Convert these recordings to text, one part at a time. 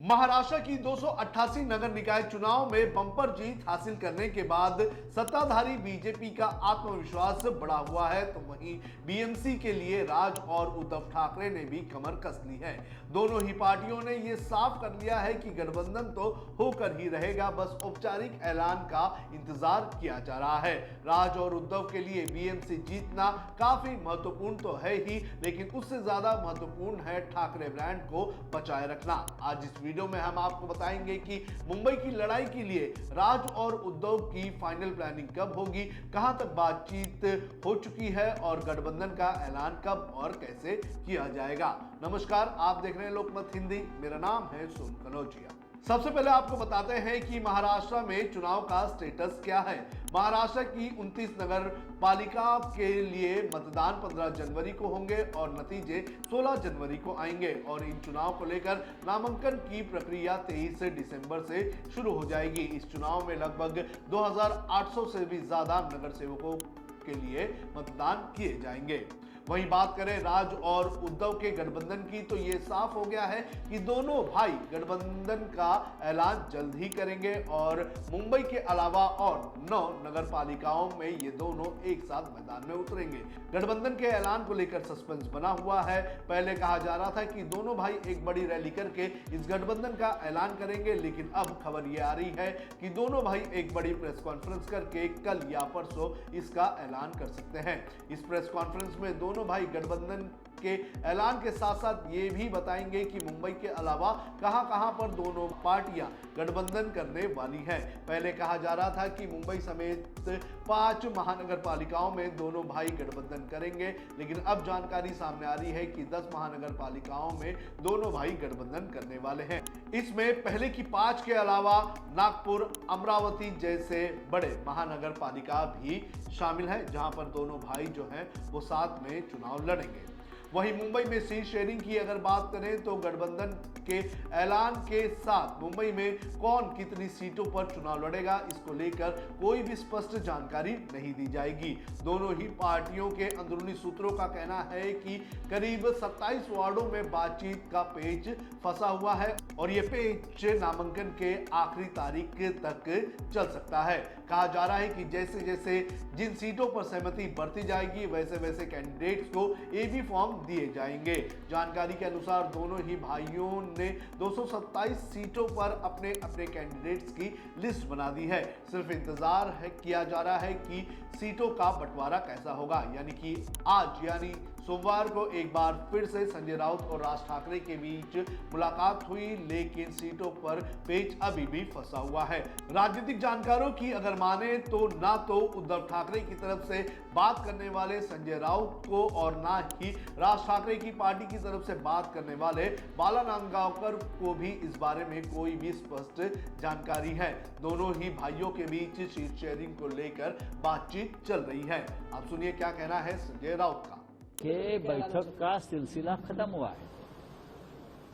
महाराष्ट्र की 288 नगर निकाय चुनाव में बंपर जीत हासिल करने के बाद सत्ताधारी बीजेपी का आत्मविश्वास बढ़ा हुआ है, तो वहीं बीएमसी के लिए राज और उद्धव ठाकरे ने भी कमर कस ली है। दोनों ही पार्टियों ने यह साफ कर लिया है कि गठबंधन तो होकर ही रहेगा, बस औपचारिक ऐलान का इंतजार किया जा रहा है। राज और उद्धव के लिए बीएमसी जीतना काफी महत्वपूर्ण तो है ही, लेकिन उससे ज्यादा महत्वपूर्ण है ठाकरे ब्रांड को बचाए रखना। आज इस वीडियो में हम आपको बताएंगे कि मुंबई की लड़ाई के लिए राज और उद्धव की फाइनल प्लानिंग कब होगी, कहां तक बातचीत हो चुकी है और गठबंधन का ऐलान कब और कैसे किया जाएगा। नमस्कार, आप देख रहे हैं लोकमत हिंदी। मेरा नाम है सोम कनौजिया। सबसे पहले आपको बताते हैं कि महाराष्ट्र में चुनाव का स्टेटस क्या है। महाराष्ट्र की 29 नगर पालिका के लिए मतदान 15 जनवरी को होंगे और नतीजे 16 जनवरी को आएंगे और इन चुनाव को लेकर नामांकन की प्रक्रिया 23 दिसंबर से शुरू हो जाएगी। इस चुनाव में लगभग 2800 से भी ज्यादा नगर सेवकों के लिए मतदान किए जाएंगे। वहीं बात करें राज और उद्धव के गठबंधन की, तो ये साफ हो गया है कि दोनों भाई गठबंधन का ऐलान जल्द ही करेंगे और मुंबई के अलावा और 9 नगर पालिकाओं में ये दोनों एक साथ मैदान में उतरेंगे। गठबंधन के ऐलान को लेकर सस्पेंस बना हुआ है। पहले कहा जा रहा था कि दोनों भाई एक बड़ी रैली करके इस गठबंधन का ऐलान करेंगे, लेकिन अब खबर ये आ रही है कि दोनों भाई एक बड़ी प्रेस कॉन्फ्रेंस करके कल या परसों इसका ऐलान कर सकते हैं। इस प्रेस कॉन्फ्रेंस में दोनों भाई गठबंधन के ऐलान के साथ साथ ये भी बताएंगे कि मुंबई के अलावा कहां-कहां पर दोनों पार्टियां गठबंधन करने वाली हैं। पहले कहा जा रहा था कि मुंबई समेत 5 महानगर पालिकाओं में दोनों भाई गठबंधन करेंगे, लेकिन अब जानकारी सामने आ रही है कि 10 महानगर पालिकाओं में दोनों भाई गठबंधन करने वाले हैं। इसमें पहले की 5 के अलावा नागपुर, अमरावती जैसे बड़े महानगर पालिका भी शामिल है, जहां पर दोनों भाई जो हैं वो साथ में चुनाव लड़ेंगे। वहीं मुंबई में सीट शेयरिंग की अगर बात करें तो गठबंधन के ऐलान के साथ मुंबई में कौन कितनी सीटों पर चुनाव लड़ेगा, इसको लेकर कोई भी स्पष्ट जानकारी नहीं दी जाएगी। दोनों ही पार्टियों के अंदरूनी सूत्रों का कहना है कि करीब 27 वार्डों में बातचीत का पेच फंसा हुआ है और ये पेच नामांकन के आखिरी तारीख तक चल सकता है। कहा जा रहा है कि जैसे जैसे जिन सीटों पर सहमति बढ़ती जाएगी वैसे वैसे कैंडिडेट्स को एबी फॉर्म दिए जाएंगे। जानकारी के अनुसार दोनों ही भाइयों ने 227 सीटों पर अपने अपने कैंडिडेट्स की लिस्ट बना दी है। सिर्फ इंतजार किया जा रहा है कि सीटों का बंटवारा कैसा होगा। यानी कि आज यानी सोमवार को एक बार फिर से संजय राउत और राज ठाकरे के बीच मुलाकात हुई, लेकिन सीटों पर पेच अभी भी फंसा हुआ है। राजनीतिक जानकारों की अगर माने तो ना तो उद्धव ठाकरे की तरफ से बात करने वाले संजय राउत को और ना ही राज ठाकरे की पार्टी की तरफ से बात करने वाले बाला नांदगांवकर को भी इस बारे में कोई भी स्पष्ट जानकारी है। दोनों ही भाइयों के बीच सीट शेयरिंग को लेकर बातचीत चल रही है। आप सुनिए क्या कहना है संजय राउत का। के बैठक का सिलसिला खत्म हुआ है।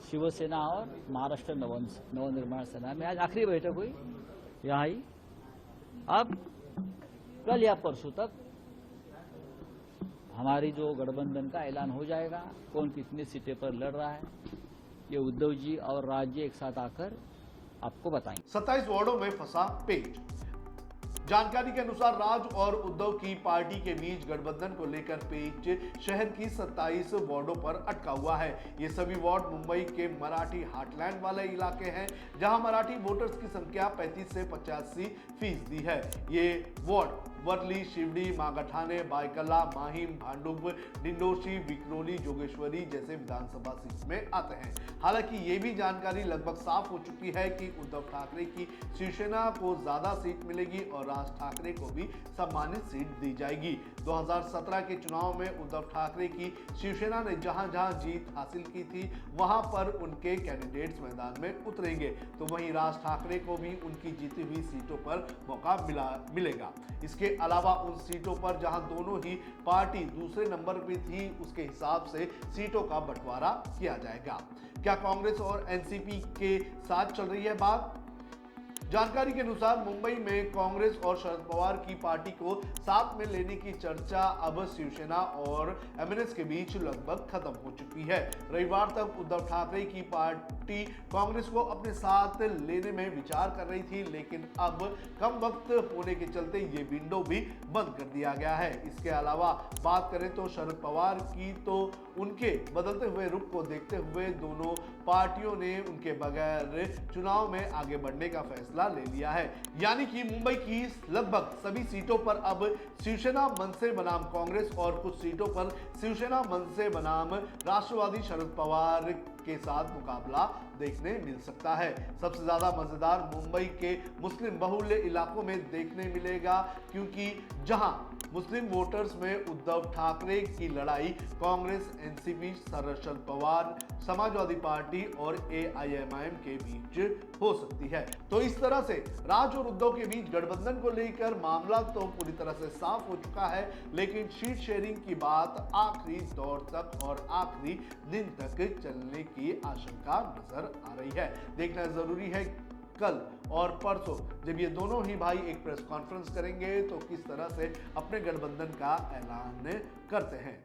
शिवसेना और महाराष्ट्र नवनिर्माण सेना में आज आखिरी बैठक हुई यहाँ ही। अब कल या परसों तक हमारी जो गठबंधन का ऐलान हो जाएगा, कौन कितनी सीटें पर लड़ रहा है, ये उद्धव जी और राज जी एक साथ आकर आपको बताएंगे। 27 वार्डों में फंसा पेच। जानकारी के अनुसार राज और उद्धव की पार्टी के बीच गठबंधन को लेकर पेच शहर की 27 वार्डों पर अटका हुआ है। ये सभी वार्ड मुंबई के मराठी हार्टलैंड वाले इलाके हैं, जहां मराठी वोटर्स की संख्या 35 से 85% है। ये वार्ड वर्ली, शिवडी, मागाठाणे, बायकला, माहिम, भांडुप, डिंडोशी, विक्रोली, जोगेश्वरी जैसे विधानसभा सीट में आते हैं। हालांकि ये भी जानकारी लगभग साफ हो चुकी है कि उद्धव ठाकरे की शिवसेना को ज्यादा सीट मिलेगी और राज ठाकरे को भी सम्मानित सीट दी जाएगी। 2017 के चुनाव में उद्धव ठाकरे की शिवसेना ने जहां जहां जीत हासिल की थी वहां पर उनके कैंडिडेट्स मैदान में उतरेंगे, तो वहीं राज ठाकरे को भी उनकी जीती हुई सीटों पर मौका मिलेगा। इसके अलावा उन सीटों पर जहां दोनों ही पार्टी दूसरे नंबर पे थी, उसके हिसाब से सीटों का बंटवारा किया जाएगा। क्या कांग्रेस और एनसीपी के साथ चल रही है बात? जानकारी के अनुसार मुंबई में कांग्रेस और शरद पवार की पार्टी को साथ में लेने की चर्चा अब शिवसेना और एमएनएस के बीच लगभग खत्म हो चुकी है। रविवार तक उद्धव ठाकरे की पार्टी कांग्रेस को अपने साथ लेने में विचार कर रही थी, लेकिन अब कम वक्त होने के चलते ये विंडो भी बंद कर दिया गया है। इसके अलावा बात करें तो शरद पवार की, तो उनके बदलते हुए रुख को देखते हुए दोनों पार्टियों ने उनके बगैर चुनाव में आगे बढ़ने का फैसला ले लिया है। यानी कि मुंबई की लगभग सभी सीटों पर अब शिवसेना मनसे बनाम कांग्रेस और कुछ सीटों पर शिवसेना मनसे बनाम राष्ट्रवादी शरद पवार के साथ मुकाबला देखने मिल सकता है। सबसे ज्यादा मजेदार मुंबई के मुस्लिम बहुल्य इलाकों में देखने मिलेगा, क्योंकि जहां मुस्लिम वोटर्स में उद्धव ठाकरे की लड़ाई कांग्रेस, एनसीपी, शरद पवार, समाजवादी पार्टी और एआईएमआईएम के बीच हो सकती है। तो इस तरह से राज और उद्धव के बीच गठबंधन को लेकर मामला तो पूरी तरह से साफ हो चुका है, लेकिन सीट शेयरिंग की बात आखिरी दौर तक और आखिरी दिन तक चलने की आशंका नजर आ रही है। देखना जरूरी है कल और परसों जब ये दोनों ही भाई एक प्रेस कॉन्फ्रेंस करेंगे तो किस तरह से अपने गठबंधन का ऐलान करते हैं।